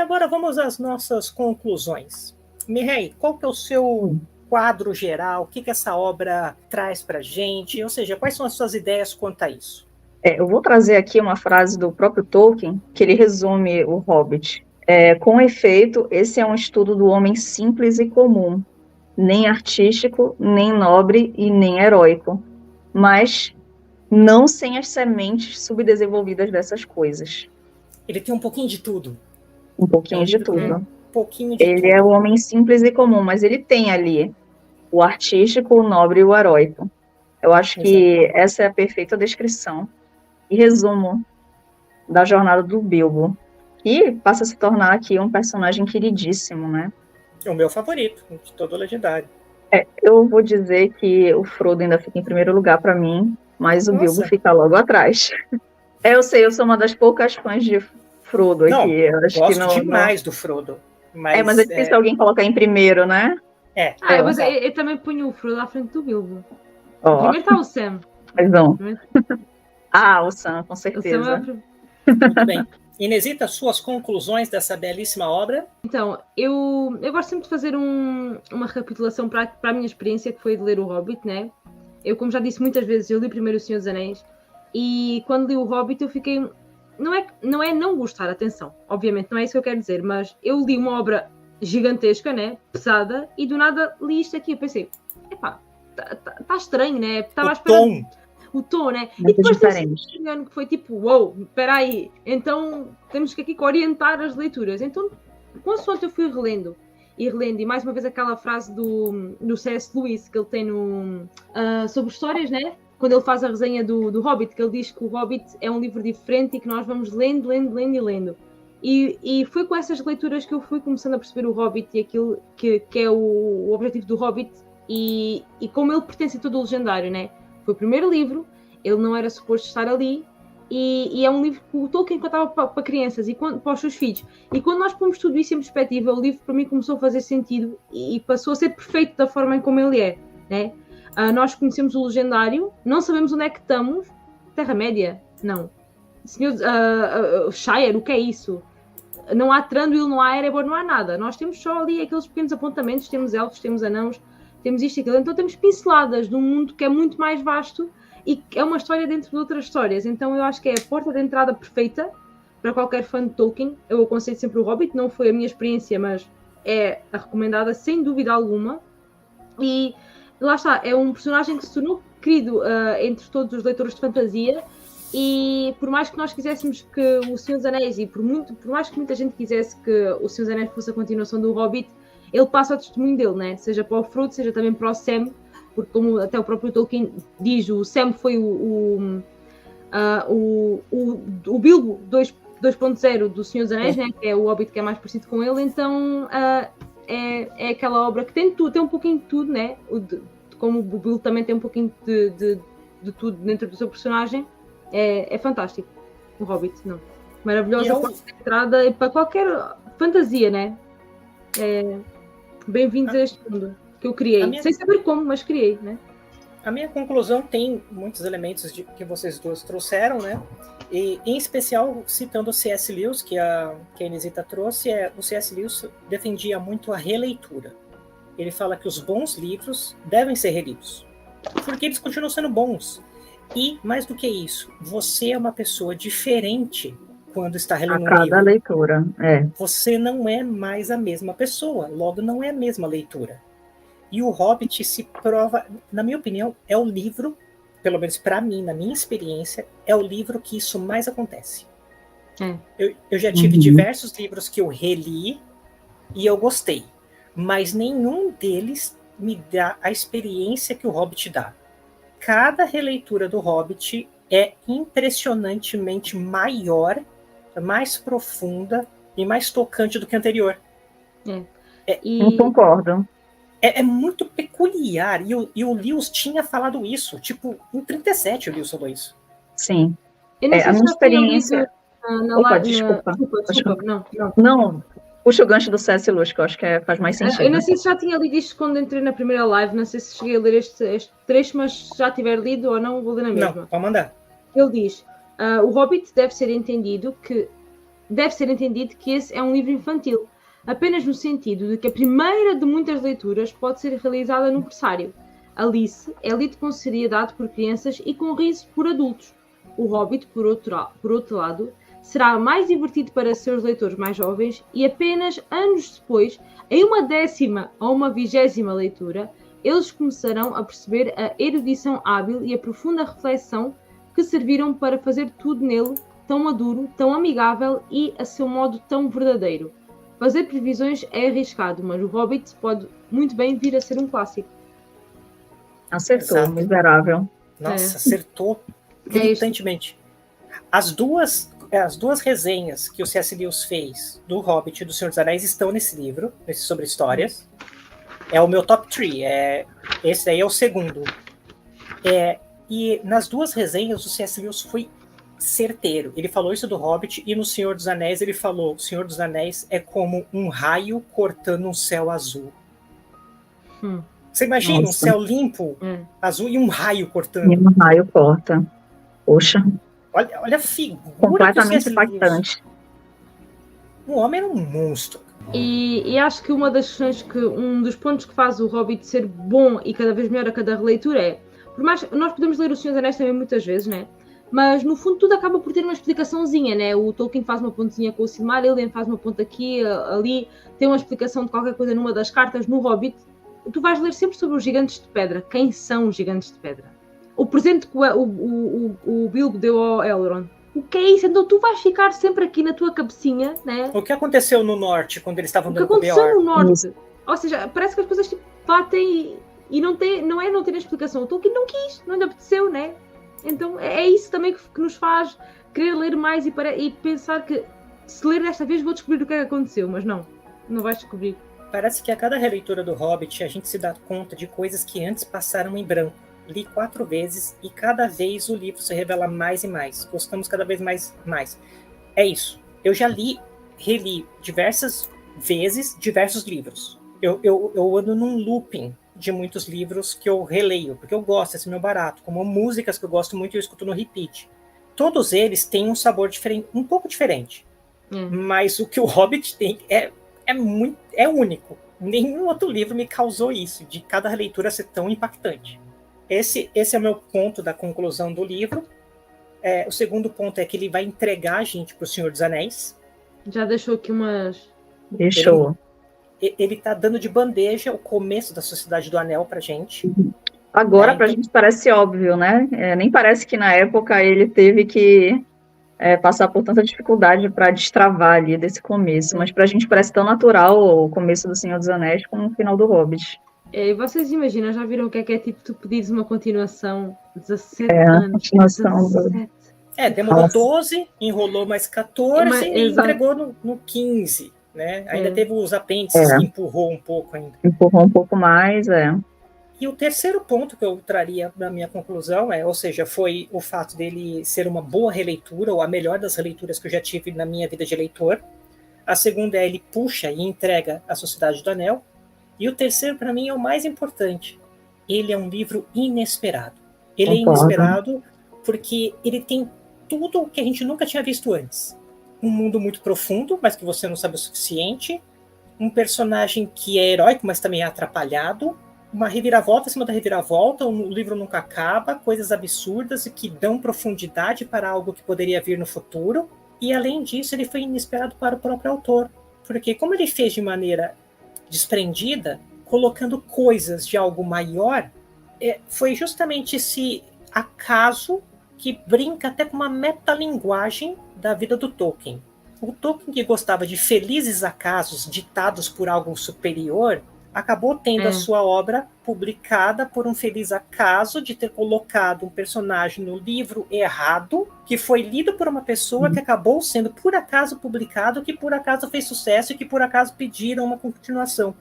agora vamos às nossas conclusões. Mireille, qual que é o seu quadro geral? O que essa obra traz para a gente? Ou seja, quais são as suas ideias quanto a isso? Eu vou trazer aqui uma frase do próprio Tolkien, que ele resume o Hobbit. Com efeito, esse é um estudo do homem simples e comum, nem artístico, nem nobre e nem heróico, mas não sem as sementes subdesenvolvidas dessas coisas. Ele tem um pouquinho de tudo. Um pouquinho de tudo. Um pouquinho de ele tudo. É o homem simples e comum, mas ele tem ali o artístico, o nobre e o heróico. Eu acho que essa é a perfeita descrição e resumo da jornada do Bilbo, que passa a se tornar aqui um personagem queridíssimo, né? É o meu favorito, de todo o Legendário. Eu vou dizer que o Frodo ainda fica em primeiro lugar para mim, mas o Bilbo fica logo atrás. Eu sei, eu sou uma das poucas fãs de Frodo aqui. Eu gosto demais do Frodo. Mas é difícil alguém colocar em primeiro, né? Mas eu também ponho o Frodo à frente do Bilbo. Primeiro está o Sam. Mas não. O Sam, com certeza. Muito bem. Inesita, suas conclusões dessa belíssima obra? Então, eu gosto sempre de fazer uma recapitulação para a minha experiência, que foi de ler o Hobbit, né? Eu, como já disse muitas vezes, eu li primeiro O Senhor dos Anéis, e quando li o Hobbit eu fiquei... Não é não gostar, atenção, obviamente, não é isso que eu quero dizer, mas eu li uma obra gigantesca, né? Pesada, e do nada li isto aqui, eu pensei, tá estranho, né? Estava à espera... O tom, né? Muito e depois diferente. que foi tipo, uou, espera aí, então temos que aqui orientar as leituras. Então, consoante eu fui relendo, e mais uma vez aquela frase do C.S. Lewis que ele tem sobre histórias, né? Quando ele faz a resenha do Hobbit, que ele diz que o Hobbit é um livro diferente e que nós vamos lendo. E foi com essas leituras que eu fui começando a perceber o Hobbit e aquilo que é o objetivo do Hobbit e como ele pertence a todo o Legendário, né? Foi o primeiro livro, ele não era suposto estar ali, e é um livro que o Tolkien contava para crianças e para os seus filhos. E quando nós pomos tudo isso em perspectiva, o livro para mim começou a fazer sentido e passou a ser perfeito da forma como ele é. Né? Nós conhecemos o Legendário, não sabemos onde é que estamos. Terra-média? Não. Senhor, Shire, o que é isso? Não há Thranduil, não há Erebor, não há nada. Nós temos só ali aqueles pequenos apontamentos, temos elfos, temos anãos, temos isto e aquilo, então temos pinceladas de um mundo que é muito mais vasto e que é uma história dentro de outras histórias, então eu acho que é a porta de entrada perfeita para qualquer fã de Tolkien. Eu aconselho sempre o Hobbit, não foi a minha experiência, mas é a recomendada sem dúvida alguma, e lá está, é um personagem que se tornou querido entre todos os leitores de fantasia, e por mais que nós quiséssemos que o Senhor dos Anéis, e por mais que muita gente quisesse que o Senhor dos Anéis fosse a continuação do Hobbit, ele passa o testemunho dele, né? Seja para o Frodo, seja também para o Sam, porque como até o próprio Tolkien diz, o Sam foi o Bilbo 2.0 do Senhor dos Anéis, né? Que é o Hobbit que é mais parecido com ele, então é aquela obra que tem tudo, tem um pouquinho de tudo, né? Como o Bilbo também tem um pouquinho de tudo dentro do seu personagem, é fantástico. O Hobbit, não. Maravilhosa entrada para qualquer fantasia, né? Bem-vindos a este mundo que eu criei. Sem saber como, mas criei, né? A minha conclusão tem muitos elementos que vocês duas trouxeram, né? E, em especial, citando o C.S. Lewis, que a Inesita trouxe, o C.S. Lewis defendia muito a releitura. Ele fala que os bons livros devem ser relidos, porque eles continuam sendo bons. E, mais do que isso, você é uma pessoa diferente quando está relendo um livro. Leitura, Você não é mais a mesma pessoa, logo não é a mesma leitura. E o Hobbit se prova, na minha opinião, é o livro, pelo menos para mim, na minha experiência, é o livro que isso mais acontece. Eu já tive diversos livros que eu reli e eu gostei, mas nenhum deles me dá a experiência que o Hobbit dá. Cada releitura do Hobbit é impressionantemente maior, mais profunda e mais tocante do que a anterior. Não concordo. É muito peculiar. E o Lewis tinha falado isso. Tipo, em 37 o Lewis falou isso. Sim. A minha experiência... Desculpa. Não, puxa o gancho do C.S. Lewis, que eu acho que faz mais sentido. Eu não sei se já tinha lido isto quando entrei na primeira live. Não sei se cheguei a ler este trecho, mas se já tiver lido ou não, vou ler na mesma. Não, pode mandar. Ele diz... o Hobbit deve ser entendido que deve ser entendido que esse é um livro infantil, apenas no sentido de que a primeira de muitas leituras pode ser realizada no berçário. Alice é lido com seriedade por crianças e com riso por adultos. O Hobbit, por outro lado, será mais divertido para seus leitores mais jovens e apenas anos depois, em uma 10ª ou uma 20ª leitura, eles começarão a perceber a erudição hábil e a profunda reflexão que serviram para fazer tudo nele tão maduro, tão amigável e, a seu modo, tão verdadeiro. Fazer previsões é arriscado, mas o Hobbit pode muito bem vir a ser um clássico. Acertou, Exato. miserável. Nossa, acertou gritantemente. As duas resenhas que o C.S. Lewis fez do Hobbit e do Senhor dos Anéis estão nesse livro, nesse sobre histórias. É o meu top 3. Esse aí é o segundo. E nas duas resenhas o C.S. Lewis foi certeiro. Ele falou isso do Hobbit e no Senhor dos Anéis ele falou: o Senhor dos Anéis é como um raio cortando um céu azul. Você imagina um céu limpo, azul e um raio cortando. E um raio corta. Poxa. Olha a figura. Completamente impactante. O homem era um monstro. E acho que um dos pontos que faz o Hobbit ser bom e cada vez melhor a cada releitura é, por mais nós podemos ler o Senhor dos Anéis também muitas vezes, né? Mas no fundo tudo acaba por ter uma explicaçãozinha, né? O Tolkien faz uma pontezinha com o Silmarillion, faz uma ponta aqui, ali, tem uma explicação de qualquer coisa numa das cartas. No Hobbit, tu vais ler sempre sobre os gigantes de pedra. Quem são os gigantes de pedra? O presente que o Bilbo deu ao Elrond. O que é isso? Então tu vais ficar sempre aqui na tua cabecinha, né? O que aconteceu no norte quando eles estavam dando o que aconteceu no norte? Ou seja, parece que as coisas tipo, batem e não ter explicação. O Tolkien não quis, não lhe apeteceu, né? Então é isso também que nos faz querer ler mais e pensar que se ler desta vez vou descobrir o que é que aconteceu, mas não vais descobrir. Parece que a cada releitura do Hobbit a gente se dá conta de coisas que antes passaram em branco. Li 4 vezes e cada vez o livro se revela mais e mais. Gostamos cada vez mais. É isso. Eu já reli diversas vezes diversos livros. Eu ando num looping de muitos livros que eu releio, porque eu gosto, esse é meu barato. Como músicas que eu gosto muito, eu escuto no repeat. Todos eles têm um sabor diferente, um pouco diferente. Mas o que o Hobbit tem é único. Nenhum outro livro me causou isso, de cada releitura ser tão impactante. Esse é o meu ponto da conclusão do livro. O segundo ponto é que ele vai entregar a gente para o Senhor dos Anéis. Já deixou aqui umas... Deixou. Ele tá dando de bandeja o começo da Sociedade do Anel pra gente. Agora pra gente parece óbvio, né? Nem parece que na época ele teve que passar por tanta dificuldade para destravar ali desse começo. Mas pra gente parece tão natural o começo do Senhor dos Anéis como o final do Hobbit. E vocês imaginam, já viram o que é tipo tu pedires uma continuação? 17 anos. Continuação 17. Demorou 12, enrolou mais 14 e entregou no 15. Né? Ainda teve os apêndices que empurrou um pouco ainda. Empurrou um pouco mais, E o terceiro ponto que eu traria na minha conclusão ou seja, foi o fato dele ser uma boa releitura, ou a melhor das releituras que eu já tive na minha vida de leitor. A segunda ele puxa e entrega a Sociedade do Anel. E o terceiro, para mim, é o mais importante. Ele é um livro inesperado. Ele é inesperado porque ele tem tudo o que a gente nunca tinha visto antes. Um mundo muito profundo, mas que você não sabe o suficiente. Um personagem que é heróico, mas também é atrapalhado. Uma reviravolta em cima da reviravolta. O livro nunca acaba. Coisas absurdas e que dão profundidade para algo que poderia vir no futuro. E, além disso, ele foi inesperado para o próprio autor. Porque como ele fez de maneira desprendida, colocando coisas de algo maior, foi justamente esse acaso que brinca até com uma metalinguagem da vida do Tolkien. O Tolkien, que gostava de felizes acasos ditados por algo superior, acabou tendo a sua obra publicada por um feliz acaso de ter colocado um personagem no livro errado, que foi lido por uma pessoa que acabou sendo por acaso publicado, que por acaso fez sucesso e que por acaso pediram uma continuação.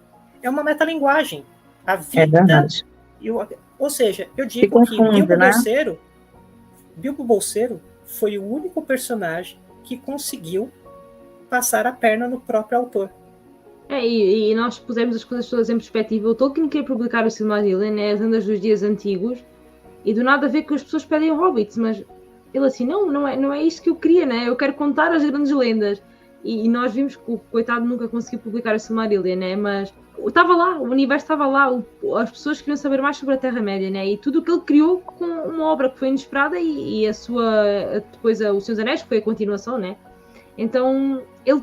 É uma metalinguagem. A vida... É verdade. Ou seja, eu digo que Bilbo Bolseiro foi o único personagem que conseguiu passar a perna no próprio autor. E nós pusemos as coisas todas em perspectiva. O Tolkien quer publicar o Silmarillion, as Andas dos Dias Antigos, e do nada vê que as pessoas pedem hobbits, mas ele assim, não é isto que eu queria, né? Eu quero contar as grandes lendas. e nós vimos que o coitado nunca conseguiu publicar o Silmarillion, né? Mas estava lá, o universo estava lá, as pessoas queriam saber mais sobre a Terra-média, né? E tudo o que ele criou com uma obra que foi inesperada e depois o Senhor dos Anéis, que foi a continuação, né? Então ele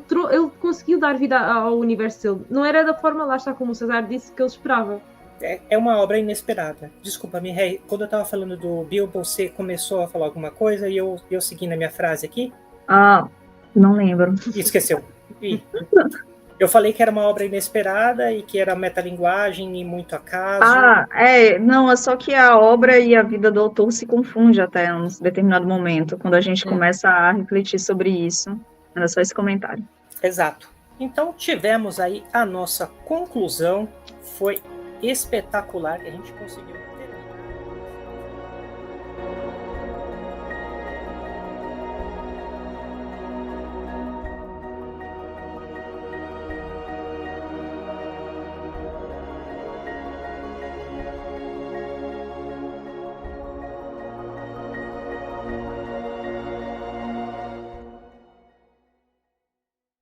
conseguiu dar vida ao universo dele. Não era da forma, lá está, como o César disse, que ele esperava. É uma obra inesperada. Desculpa, Mireille, quando eu estava falando do Bilbo, você começou a falar alguma coisa e eu segui na minha frase aqui? Não lembro. Esqueceu. Eu falei que era uma obra inesperada e que era metalinguagem e muito acaso. Não, é só que a obra e a vida do autor se confundem até em um determinado momento, quando a gente começa a refletir sobre isso. Era só esse comentário. Exato. Então tivemos aí a nossa conclusão. Foi espetacular que a gente conseguiu.